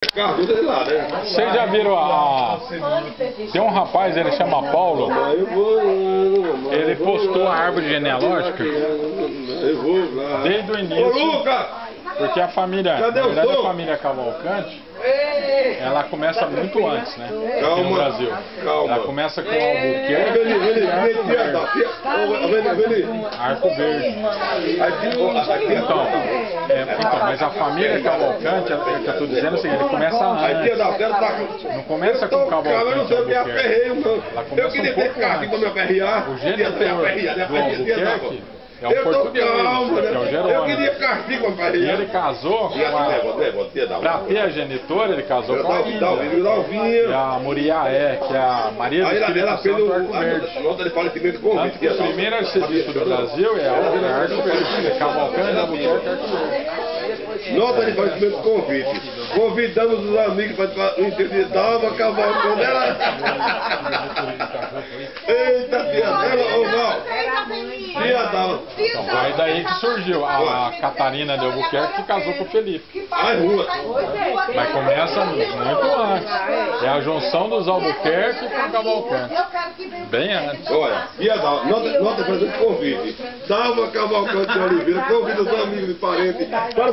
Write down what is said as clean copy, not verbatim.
Vocês já viram Tem um rapaz, ele chama Paulo. Ele postou a árvore genealógica desde o início. Porque a família, na verdade a família Cavalcante, ela começa muito antes, né? Aqui no Brasil. Ela começa com Albuquerque e Arco Verde. Então, mas a família Cavalcante, que eu estou dizendo é o seguinte, ele começa antes. Não começa com Cavalcante e Albuquerque. Ela começa um pouco antes. O genitor do Albuquerque é o português, que é o Jerônimo. E ele casou para ter a genitora, ele casou com a Índia. E a Muriaé, que é a Maria do Espírito Santo do Arco Verde. Tanto que o primeiro arcebispo do Brasil é Arco Verde, Cavalcante, Albuquerque e Arco Verde. Nota de falecimento convite. Convidamos os amigos para o entrevistava Cavalcante. Eita, piadela, ô Val. Piadela. Então, foi daí que surgiu a Catarina de Albuquerque, que casou com o Felipe. Mas começa muito antes. É a junção dos Albuquerque com o Cavalcante. Bem antes. Olha, piadela, nota de falecimento convite. Salva Cavalcante de Oliveira, convida os amigos e parentes para